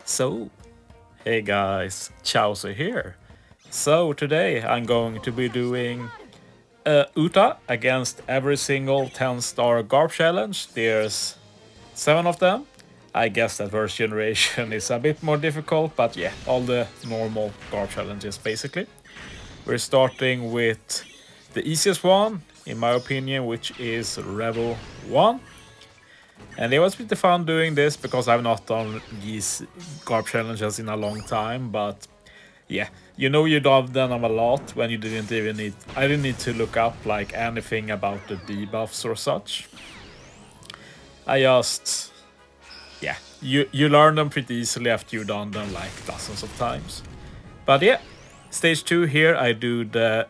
So, hey guys, Chauzu here. So today I'm going to be doing Uta against every single 10-star Garp challenge. There's 7 of them. I guess that first generation is a bit more difficult, but yeah, all the normal Garp challenges basically. We're starting with the easiest one, in my opinion, which is Revo 1. And it was pretty fun doing this because I've not done these Garp challenges in a long time, but yeah, you done them a lot when you didn't even need. I didn't need to look up like anything about the debuffs or such. I just, yeah, you learn them pretty easily after you've done them like dozens of times. But yeah, stage 2 here I do the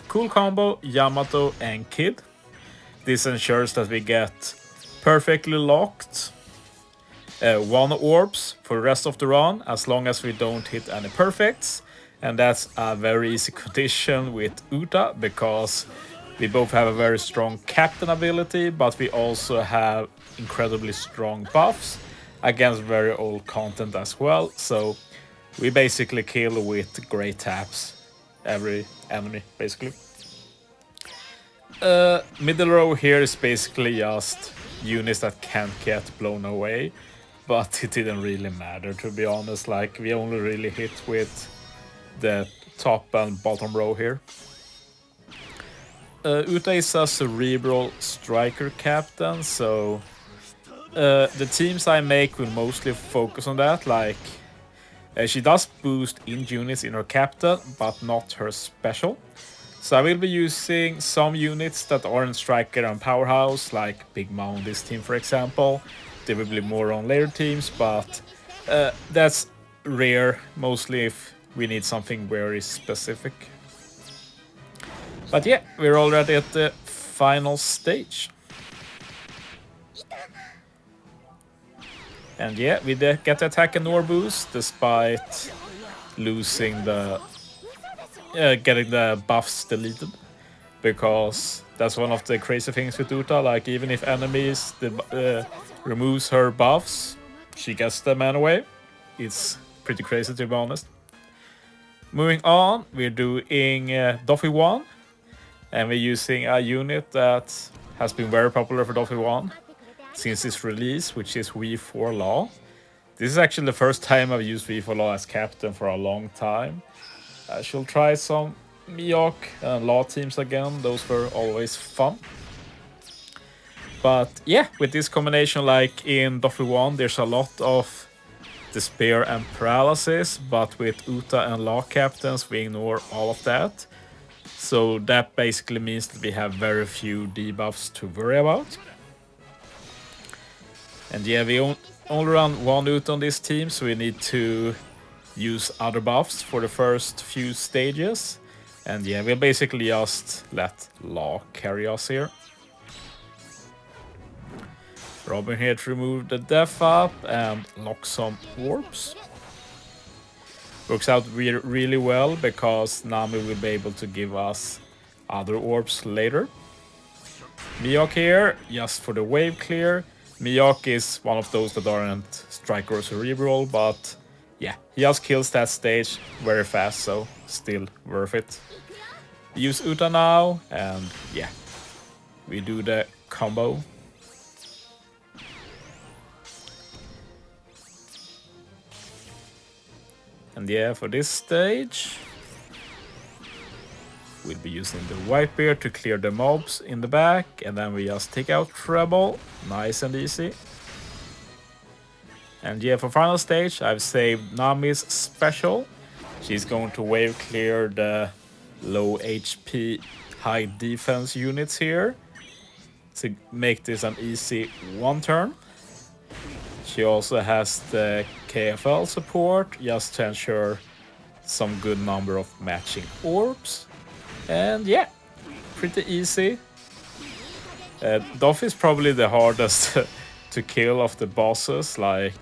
cool combo Yamato and Kid. This ensures that we get perfectly locked 1 orbs for the rest of the run as long as we don't hit any perfects. And that's a very easy condition with Uta because we both have a very strong captain ability, but we also have incredibly strong buffs against very old content as well. So we basically kill with great taps every enemy basically. Middle row here is basically just units that can't get blown away, but it didn't really matter to be honest. Like we only really hit with the top and bottom row here. Uta is a cerebral striker captain, so the teams I make will mostly focus on that. Like she does boost in units in her captain, but not her special. So I will be using some units that aren't striker and powerhouse, like Big Mom on this team for example. They will be more on later teams, but that's rare, mostly if we need something very specific. But yeah, we're already at the final stage. And yeah, we get the attack and Nor boost despite losing the getting the buffs deleted, because that's one of the crazy things with Uta. Like even if enemies removes her buffs, she gets them anyway. It's pretty crazy to be honest. Moving on, we're doing Doffy 1, and we're using a unit that has been very popular for Doffy 1 since its release, which is V4 Law. This is actually the first time I've used V4 Law as captain for a long time. I shall try some Miyok and Law teams again, those were always fun. But yeah, with this combination, like in Doffy 1, there's a lot of despair and paralysis, but with Uta and Law captains, we ignore all of that. So that basically means that we have very few debuffs to worry about. And yeah, we only run 1 Uta on this team, so we need to use other buffs for the first few stages. And yeah, we'll basically just let Law carry us here. Robin here to remove the death up and lock some orbs. Works out really well because Nami will be able to give us other orbs later. Miyok here, just for the wave clear. Miyok is one of those that aren't striker or cerebral, but yeah, he just kills that stage very fast, so still worth it. Use Uta now, and yeah, we do the combo. And yeah, for this stage, we'll be using the Whitebeard to clear the mobs in the back, and then we just take out Treble, nice and easy. And yeah, for final stage, I've saved Nami's special. She's going to wave clear the low HP, high defense units here to make this an easy 1 turn. She also has the KFL support just to ensure some good number of matching orbs. And yeah, pretty easy. Doffy is probably the hardest to kill of the bosses. Like,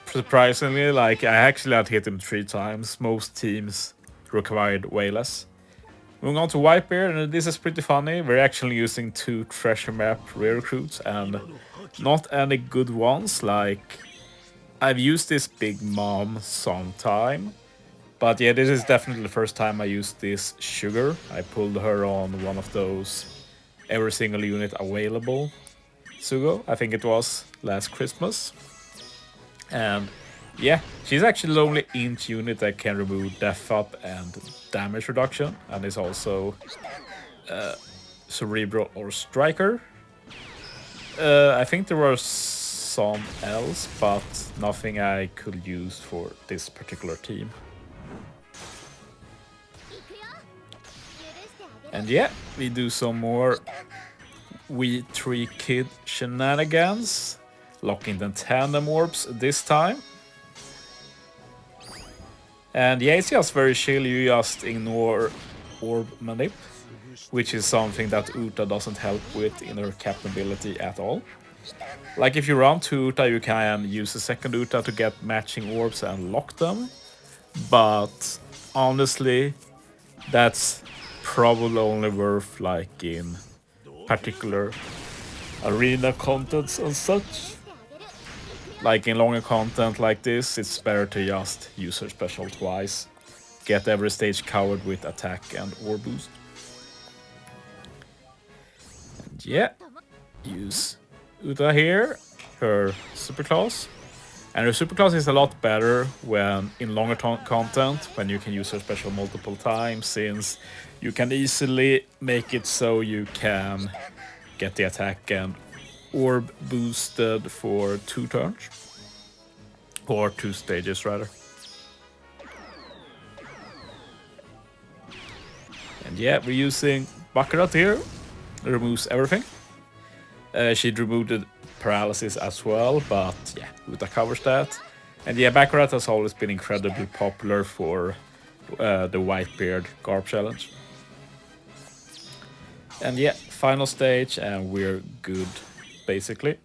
surprisingly, like I actually had hit him 3 times. Most teams required way less. Moving on to Whitebeard, and this is pretty funny. We're actually using 2 treasure map rare recruits and not any good ones. Like I've used this Big Mom sometime, but yeah, this is definitely the first time I used this Sugar. I pulled her on one of those every single unit available Sugo, I think it was last Christmas. And yeah, she's actually the only int unit that can remove death up and damage reduction, and is also Cerebral or Striker. I think there was some else, but nothing I could use for this particular team. And yeah, we do some more We 3 Kid shenanigans, locking the tandem orbs this time. And yeah, it's just very chill, you just ignore orb manip, which is something that Uta doesn't help with in her captain ability at all. Like if you run 2 Uta, you can use the second Uta to get matching orbs and lock them. But honestly, that's probably only worth like in particular arena contents and such. Like in longer content like this, it's better to just use her special twice. Get every stage covered with attack and orb boost. And yeah, use Uta here, her super class. And her super class is a lot better when in longer content, when you can use her special multiple times, since you can easily make it so you can get the attack and orb boosted for 2 turns. Or 2 stages rather. And yeah, we're using Baccarat here. It removes everything. She'd removed the paralysis as well, but yeah, Uta covers that. And yeah, Baccarat has always been incredibly popular for the Whitebeard Garp challenge. And yeah, final stage and we're good, basically.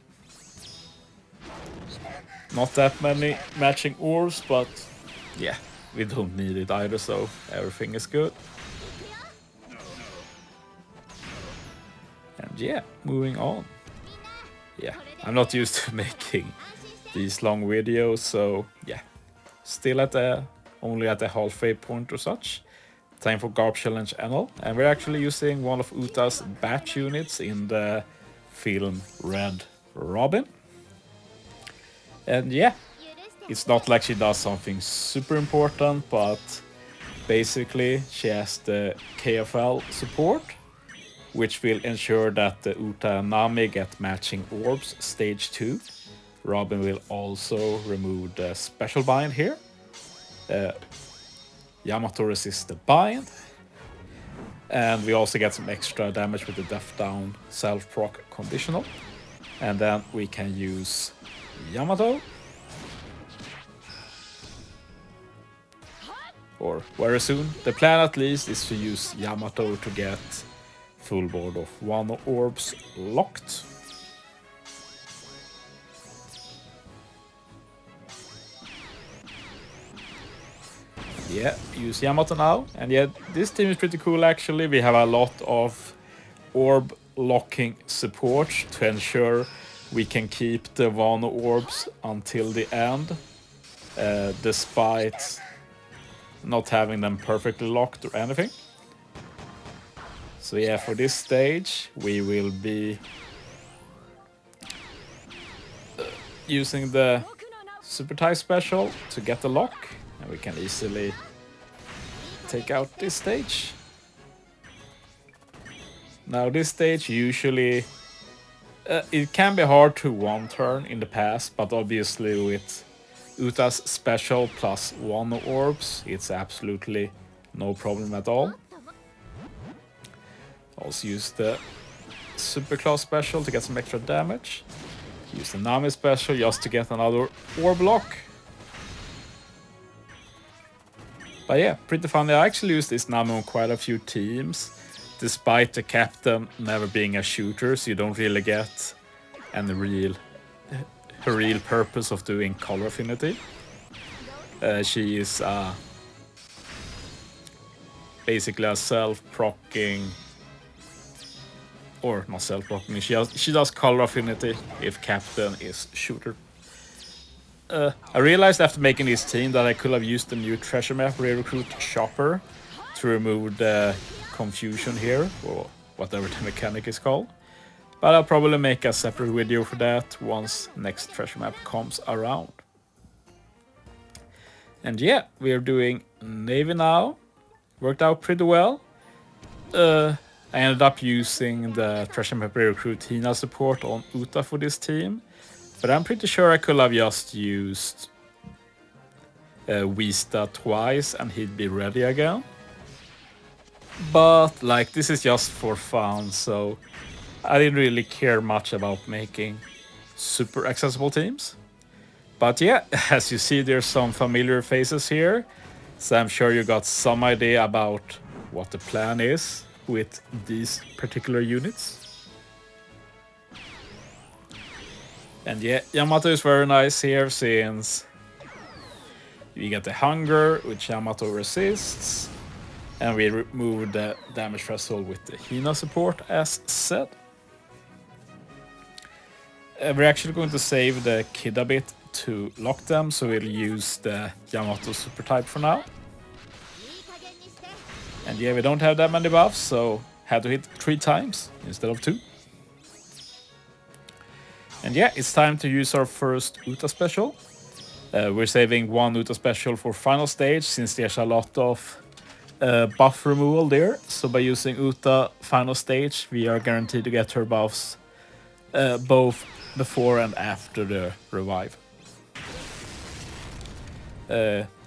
Not that many matching orbs, but yeah, we don't need it either, so everything is good. And yeah, moving on. Yeah, I'm not used to making these long videos, so yeah, still at the only at the halfway point or such. Time for Garp Challenge Enel, and we're actually using one of Uta's batch units in the film Red Robin. And yeah, it's not like she does something super important, but basically she has the KFL support, which will ensure that the Uta and Nami get matching orbs stage 2. Robin will also remove the special bind here. Yamato resists the bind. And we also get some extra damage with the death down self-proc conditional. And then we can use Yamato. Or very soon. The plan at least is to use Yamato to get full board of 1 orbs locked. Yeah, use Yamato now. And yeah, this team is pretty cool actually. We have a lot of orb locking support to ensure we can keep the 1 orbs until the end, despite not having them perfectly locked or anything. So yeah, for this stage we will be using the Super Tie special to get the lock, and we can easily take out this stage. Now this stage usually it can be hard to 1 turn in the past, but obviously with Uta's special plus 1 orbs, it's absolutely no problem at all. Also use the super class special to get some extra damage. Use the Nami special just to get another orb lock. But yeah, pretty funny. I actually used this Nami on quite a few teams, despite the captain never being a shooter, so you don't really get any real purpose of doing color affinity. She is basically a self-procking, or not self-procking, she does color affinity if captain is shooter. I realized after making this team that I could have used the new treasure map Recruit Shopper to remove the confusion here, or whatever the mechanic is called. But I'll probably make a separate video for that once next treasure map comes around. And yeah, we are doing Navy now. Worked out pretty well. I ended up using the treasure map recruit Hina support on Uta for this team. But I'm pretty sure I could have just used Vista twice and he'd be ready again. But like, this is just for fun, so I didn't really care much about making super accessible teams. But yeah, as you see, there's some familiar faces here, so I'm sure you got some idea about what the plan is with these particular units. And yeah, Yamato is very nice here since we get the hunger, which Yamato resists, and we remove the damage threshold with the Hina support as said. We're actually going to save the Kid a bit to lock them, so we'll use the Yamato super type for now. And yeah, we don't have that many buffs, so had to hit 3 times instead of 2. And yeah, it's time to use our first Uta special. We're saving 1 Uta special for final stage since there's a lot of buff removal there. So by using Uta final stage, we are guaranteed to get her buffs both before and after the revive.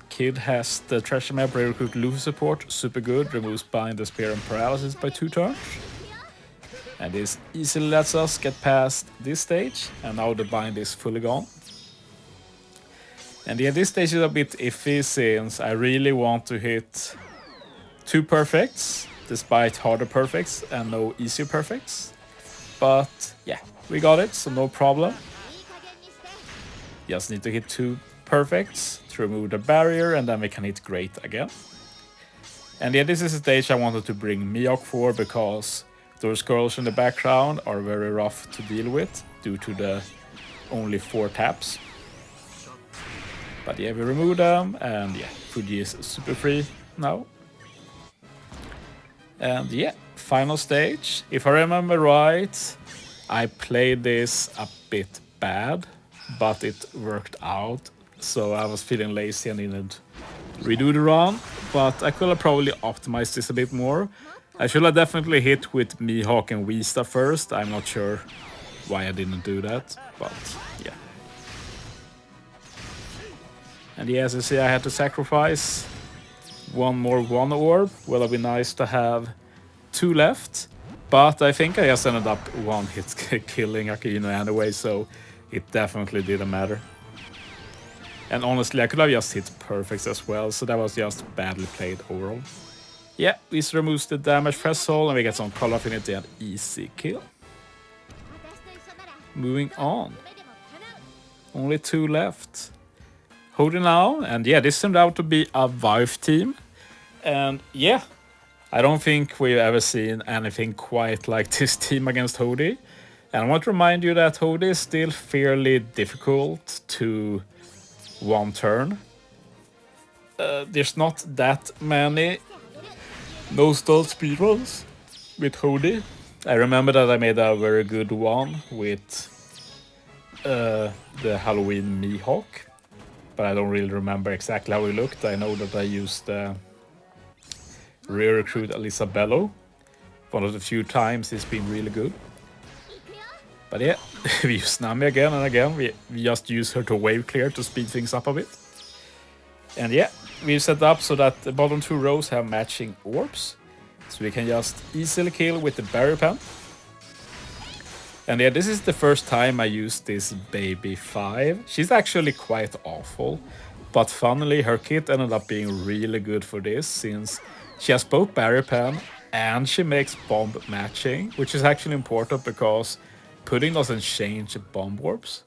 Kid has the treasure map recruit Luffy support, super good, removes bind, despair and paralysis by 2 turns. And this easily lets us get past this stage, and now the bind is fully gone. And yeah, this stage is a bit iffy since I really want to hit 2 perfects, despite harder perfects and no easier perfects. But yeah, we got it, so no problem. Just need to hit 2 perfects to remove the barrier, and then we can hit great again. And yeah, this is a stage I wanted to bring Miyok for because those girls in the background are very rough to deal with due to the only 4 taps. But yeah, we remove them, and yeah, Fuji is super free now. And yeah, final stage. If I remember right, I played this a bit bad, but it worked out. So I was feeling lazy and didn't redo the run, but I could have probably optimized this a bit more. I should have definitely hit with Mihawk and Vista first. I'm not sure why I didn't do that, but yeah. And yeah, as you see, I had to sacrifice 1 more 1 orb. Well, it'd be nice to have 2 left, but I think I just ended up 1 hit killing Akino anyway, so it definitely didn't matter. And honestly, I could have just hit perfects as well, so that was just badly played overall. Yeah, this removes the damage threshold and we get some color affinity and easy kill. Moving on. Only 2 left. Hody now, and yeah, this turned out to be a Vive team. And yeah, I don't think we've ever seen anything quite like this team against Hody. And I want to remind you that Hody is still fairly difficult to 1 turn. There's not that many no-stall speedruns with Hody. I remember that I made a very good one with the Halloween Mihawk, but I don't really remember exactly how he looked. I know that I used rear recruit Elisabello. One of the few times he's been really good. But yeah, we use Nami again and again. We just use her to wave clear to speed things up a bit. And yeah, we've set up so that the bottom 2 rows have matching orbs. So we can just easily kill with the barrier pen. And yeah, this is the first time I used this baby 5. She's actually quite awful. But funnily, her kit ended up being really good for this since she has both barrier pen and she makes bomb matching, which is actually important because pudding doesn't change bomb orbs.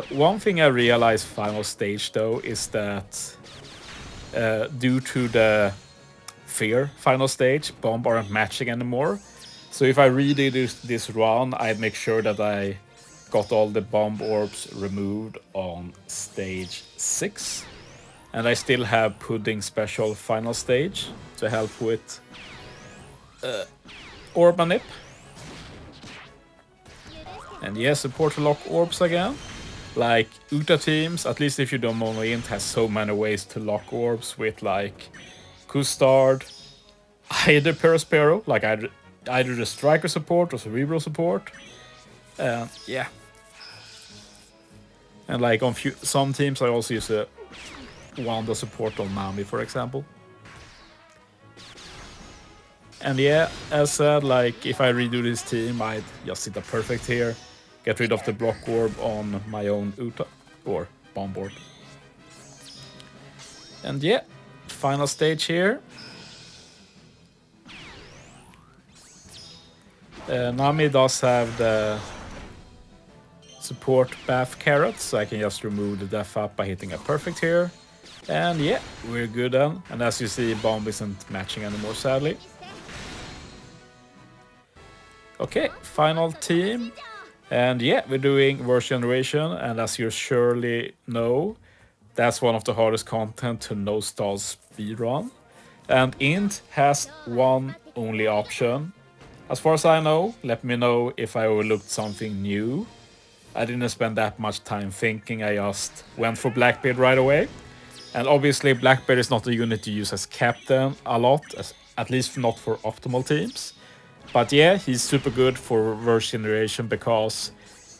One thing I realized final stage though is that due to the fear final stage, bomb aren't matching anymore. So if I really do this run, I'd make sure that I got all the bomb orbs removed on stage 6. And I still have Pudding Special final stage to help with orb manip. And yeah, support to lock orbs again. Like Uta teams, at least if you don't mono int, has so many ways to lock orbs with like Custard, either Perospero, like either the Striker support or Cerebral support. Yeah. And like on some teams I also use a Wanda support on Nami, for example. And yeah, as said, like if I redo this team, I'd just hit a perfect here. Get rid of the block orb on my own Uta, or bomb board. And yeah, final stage here. Nami does have the support buff carrot, so I can just remove the death up by hitting a perfect here. And yeah, we're good then. And as you see, bomb isn't matching anymore, sadly. Okay, final team. And yeah, we're doing verse generation, and as you surely know, that's one of the hardest content to no-stall speedrun. And int has one only option. As far as I know, let me know if I overlooked something new. I didn't spend that much time thinking, I just went for Blackbeard right away. And obviously Blackbeard is not a unit you use as captain a lot, at least not for optimal teams. But yeah, he's super good for verse generation because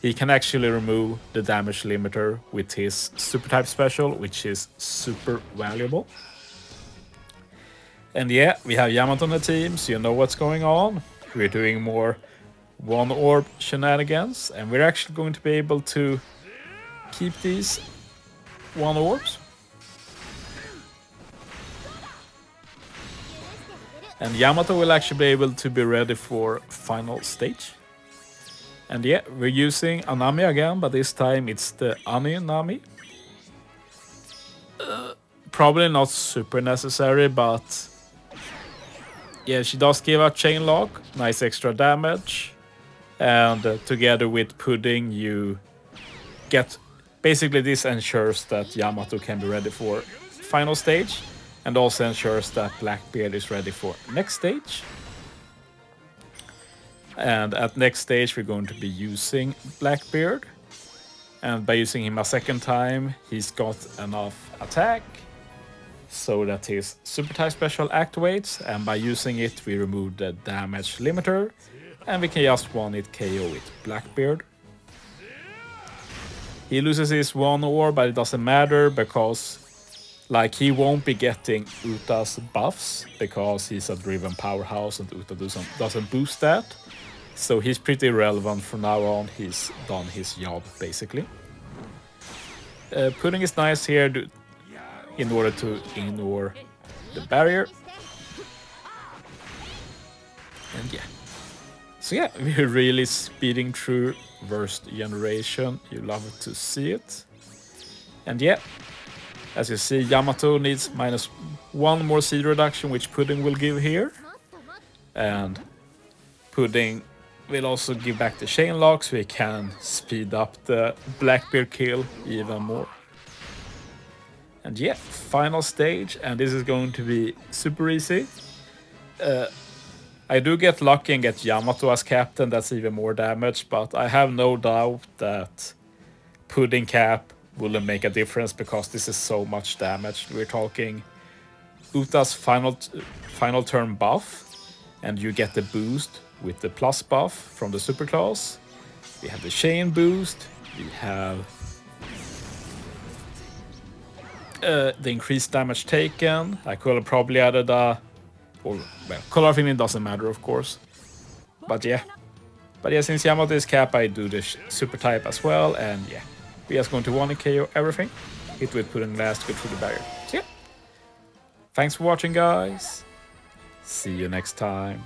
he can actually remove the damage limiter with his super type special, which is super valuable. And yeah, we have Yamato on the team, so you know what's going on. We're doing more one orb shenanigans, and we're actually going to be able to keep these one orbs. And Yamato will actually be able to be ready for final stage. And yeah, we're using a Nami again, but this time it's the Ani Nami. Probably not super necessary, but yeah, she does give out chain lock, nice extra damage. And together with Pudding, you get... Basically this ensures that Yamato can be ready for final stage. And also ensures that Blackbeard is ready for next stage. And at next stage we're going to be using Blackbeard. And by using him a second time, he's got enough attack so that his super type special activates. And by using it we remove the damage limiter. And we can just one-hit KO with Blackbeard. He loses his one orb, but it doesn't matter because like he won't be getting Uta's buffs because he's a driven powerhouse and Uta doesn't boost that. So he's pretty irrelevant from now on. He's done his job basically. Pudding is nice here in order to ignore the barrier. And yeah. So yeah, we're really speeding through verse generation. You love to see it. And yeah. As you see, Yamato needs -1 more seed reduction, which Pudding will give here. And Pudding will also give back the chain lock, so he can speed up the Blackbeard kill even more. And yeah, final stage, and this is going to be super easy. I do get lucky and get Yamato as captain, that's even more damage, but I have no doubt that Pudding cap wouldn't make a difference because this is so much damage. We're talking Uta's final turn buff, and you get the boost with the plus buff from the super class. We have the chain boost, we have the increased damage taken. I could have probably added color filling doesn't matter of course. But yeah, since Yamato is cap, I do the super type as well, and yeah. We are just going to one KO everything. Hit with Pudding last, go through the barrier. So yeah. Thanks for watching guys. See you next time.